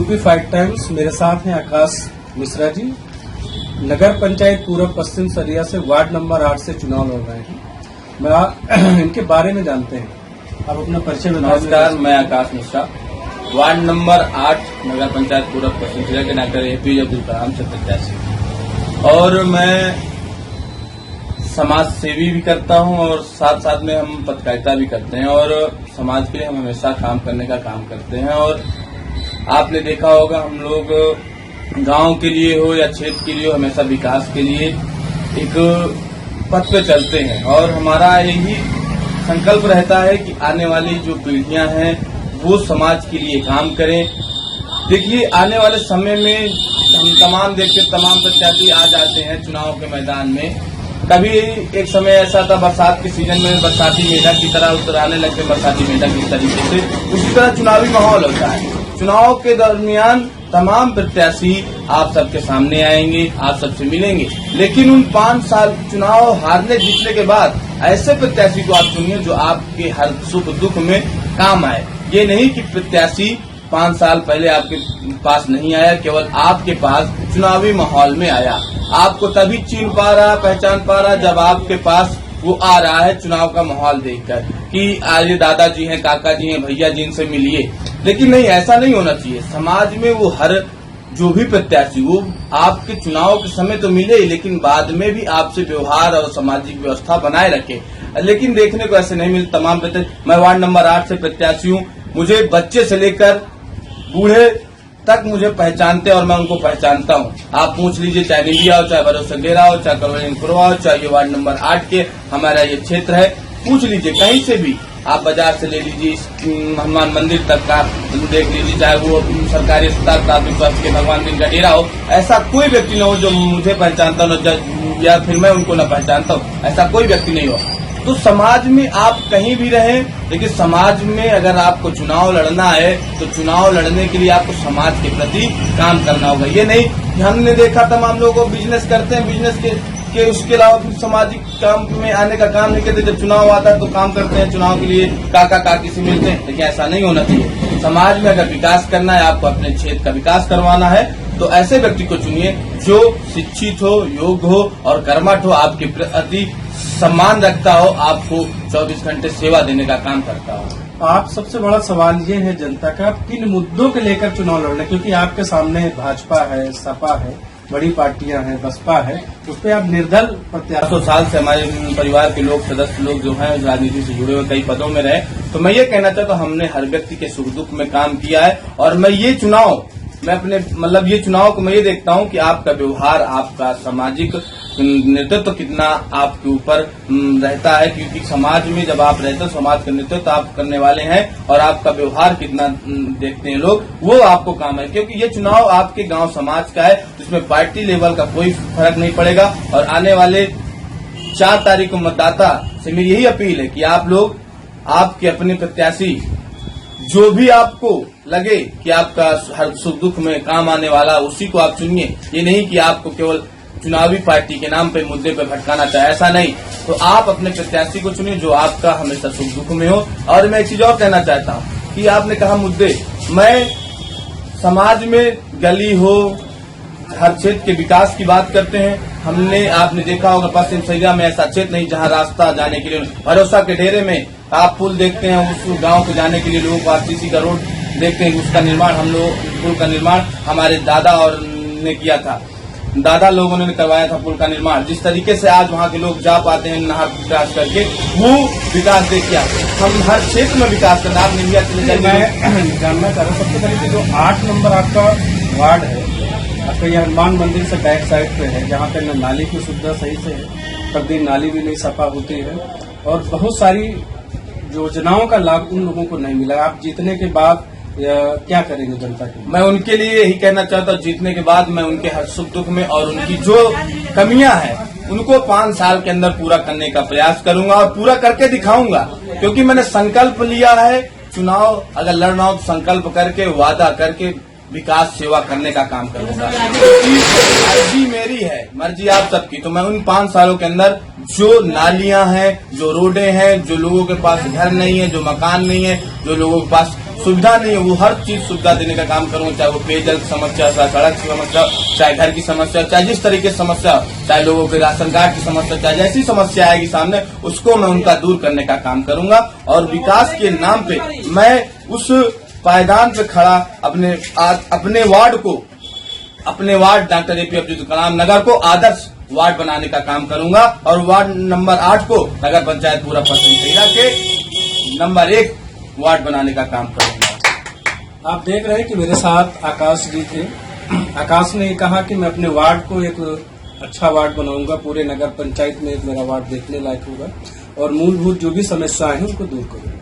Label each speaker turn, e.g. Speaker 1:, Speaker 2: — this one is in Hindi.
Speaker 1: UP 5 times. मेरे साथ हैं आकाश मिश्रा जी, नगर पंचायत पूर्व पश्चिम सरिया से वार्ड नंबर 8 से चुनाव लड़ रहे हैं। इनके बारे में जानते हैं, आप अपना परिचय बताएं।
Speaker 2: नमस्कार, मैं आकाश मिश्रा, वार्ड नंबर 8 नगर पंचायत पूर्व पश्चिम सरिया के डॉक्टर APJ अब्दुल कलाम से प्रत्याशी, और मैं समाज सेवी भी करता हूं और साथ साथ में हम पत्रकारिता भी करते हैं और समाज के लिए हम हमेशा काम करने का काम करते हैं। और आपने देखा होगा, हम लोग गांव के लिए हो या क्षेत्र के लिए हो, हमेशा विकास के लिए एक पथ पे चलते हैं और हमारा यही संकल्प रहता है कि आने वाली जो पीढ़ियां हैं वो समाज के लिए काम करें। देखिए, आने वाले समय में हम तमाम प्रत्याशी आ जाते हैं चुनाव के मैदान में। कभी एक समय ऐसा था बरसात के सीजन में बरसाती मेला की तरह उतर आने लगते, बरसाती मेला की तरीके से उसी तरह चुनावी माहौल होता है। चुनाव के दरमियान तमाम प्रत्याशी आप सबके सामने आएंगे, आप सबसे मिलेंगे, लेकिन उन 5 साल चुनाव हारने जीतने के बाद ऐसे प्रत्याशी को आप चुनिए जो आपके हर सुख दुख में काम आए। ये नहीं कि प्रत्याशी 5 साल पहले आपके पास नहीं आया, केवल आपके पास चुनावी माहौल में आया। आपको तभी चिन्ह पा रहा, पहचान पा रहा जब आपके पास वो आ रहा है चुनाव का माहौल देखकर कि आज ये दादाजी हैं, काका जी हैं, भैया जी, इनसे मिलिए। लेकिन नहीं, ऐसा नहीं होना चाहिए। समाज में वो हर जो भी प्रत्याशी वो आपके चुनाव के समय तो मिले, लेकिन बाद में भी आपसे व्यवहार और सामाजिक व्यवस्था बनाए रखे। लेकिन देखने को ऐसे नहीं मिलते तमाम प्रत्याशी। मैं वार्ड नंबर 8 से प्रत्याशी हूँ, मुझे बच्चे से लेकर बूढ़े तक मुझे पहचानते और मैं उनको पहचानता हूँ। आप पूछ लीजिए, चाहे मीडिया हो, चाहे भरोसा डेरा हो, चाहे करोलिनपुरवा हो, चाहे ये वार्ड नंबर 8 के हमारा ये क्षेत्र है, पूछ लीजिए कहीं से भी। आप बाजार से ले लीजिए, हनुमान मंदिर तक का देख लीजिए, चाहे वो सरकारी अस्पताल प्राथमिक स्वास्थ्य के भगवान दिन का डेरा हो, ऐसा कोई व्यक्ति न हो जो मुझे पहचानता हो या फिर मैं उनको न पहचानता हूँ, ऐसा कोई व्यक्ति नहीं हो। तो समाज में आप कहीं भी रहें, लेकिन समाज में अगर आपको चुनाव लड़ना है तो चुनाव लड़ने के लिए आपको समाज के प्रति काम करना होगा। ये नहीं कि हमने देखा तमाम लोगों बिजनेस करते हैं, बिजनेस के उसके अलावा फिर सामाजिक काम में आने का काम नहीं करते। जब चुनाव आता है तो काम करते हैं, चुनाव के लिए काका काकी से मिलते हैं, लेकिन ऐसा नहीं होना चाहिए। समाज में अगर विकास करना है, आपको अपने क्षेत्र का विकास करवाना है, तो ऐसे व्यक्ति को चुनिए जो शिक्षित हो, योग्य हो और कर्मठ हो, आपके प्रति सम्मान रखता हो, आपको 24 घंटे सेवा देने का काम करता हो।
Speaker 1: आप सबसे बड़ा सवाल ये है जनता का, आप किन मुद्दों को लेकर चुनाव लड़ रहे हैं? क्योंकि आपके सामने भाजपा है, सपा है, बड़ी पार्टियां हैं, बसपा है, उस पर आप निर्दल प्रत्याशी।
Speaker 2: 100 साल से हमारे परिवार के लोग, सदस्य लोग जो हैं राजनीति से जुड़े हुए कई पदों में रहे, तो मैं ये कहना चाहता हूँ हमने हर व्यक्ति के सुख दुख में काम किया है। और मैं ये चुनाव ये चुनाव को मैं ये देखता हूँ कि आपका व्यवहार, आपका सामाजिक नेतृत्व कितना आपके ऊपर रहता है, क्योंकि समाज में जब आप रहते हो, समाज का नेतृत्व आप करने वाले हैं और आपका व्यवहार कितना देखते हैं लोग, वो आपको काम है। क्योंकि ये चुनाव आपके गांव समाज का है, जिसमें पार्टी लेवल का कोई फर्क नहीं पड़ेगा। और आने वाले 4 तारीख को मतदाता से मेरी यही अपील है कि आप लोग आपके अपने प्रत्याशी जो भी आपको लगे कि आपका हर सुख दुख में काम आने वाला, उसी को आप चुनिए। ये नहीं कि आपको केवल चुनावी पार्टी के नाम पे मुद्दे पे भटकाना चाहे, ऐसा नहीं। तो आप अपने प्रत्याशी को चुनिए जो आपका हमेशा सुख दुख में हो। और मैं एक चीज और कहना चाहता हूँ कि आपने कहा मुद्दे, मैं समाज में गली हो, हर क्षेत्र के विकास की बात करते हैं। आपने देखा होगा पश्चिम सरिया में ऐसा क्षेत्र नहीं जहाँ रास्ता जाने के लिए, भरोसा के डेरे में आप पुल देखते हैं, उस गांव को जाने के लिए लोगों को RCC का रोड देखते हैं, उसका निर्माण पुल का निर्माण हमारे दादा और ने किया था, दादा लोगों ने करवाया था पुल का निर्माण। जिस तरीके से आज वहाँ के लोग जा पाते हैं नहर क्रॉस करके, वो विकास देखिए। हम हर क्षेत्र में विकास करना, आप मीडिया चले जाइए।
Speaker 1: मैं जानना चाह रहा हूँ सबसे पहले जो 8 नंबर आपका वार्ड है, आपका ये हनुमान मंदिर से बैक साइड पे है, जहाँ पे न नाली की सुविधा सही से है, प्रतिदिन नाली भी नहीं सफा होती है और बहुत सारी योजनाओं का लाभ उन लोगों को नहीं मिला। आप जीतने के बाद क्या करेंगे जनता के?
Speaker 2: मैं उनके लिए यही कहना चाहता हूँ, जीतने के बाद मैं उनके हर सुख दुख में और उनकी जो कमियां हैं उनको 5 साल के अंदर पूरा करने का प्रयास करूंगा और पूरा करके दिखाऊंगा। क्योंकि मैंने संकल्प लिया है, चुनाव अगर लड़ना हो तो संकल्प करके, वादा करके विकास सेवा करने का काम करूंगा। मर्जी मेरी है, मर्जी आप सबकी। तो मैं उन 5 सालों के अंदर जो नालियां हैं, जो रोडें हैं, जो लोगों के पास घर नहीं है, जो मकान नहीं है, जो लोगों के पास सुविधा नहीं है वो हर चीज सुविधा देने का काम करूंगा, चाहे वो पेयजल की समस्या, चाहे सड़क की समस्या, चाहे घर की समस्या, चाहे जिस तरीके की समस्या, चाहे लोगों के राशन कार्ड की समस्या, चाहे जैसी समस्या आएगी सामने उसको मैं उनका दूर करने का काम करूंगा। और विकास के नाम पे मैं उस पायदान पे खड़ा अपने ward doctor APJ Abdul Kalam नगर को आदर्श वार्ड बनाने का काम करूंगा और वार्ड नंबर 8 को नगर पंचायत पूरा पश्चिम खैरा के नंबर 1 वार्ड बनाने का काम करूंगा।
Speaker 1: आप देख रहे हैं कि मेरे साथ आकाश जी थे। आकाश ने कहा कि मैं अपने वार्ड को एक अच्छा वार्ड बनाऊंगा, पूरे नगर पंचायत में एक मेरा वार्ड देखने लायक होगा और मूलभूत जो भी समस्याएं हैं उनको दूर करूंगा।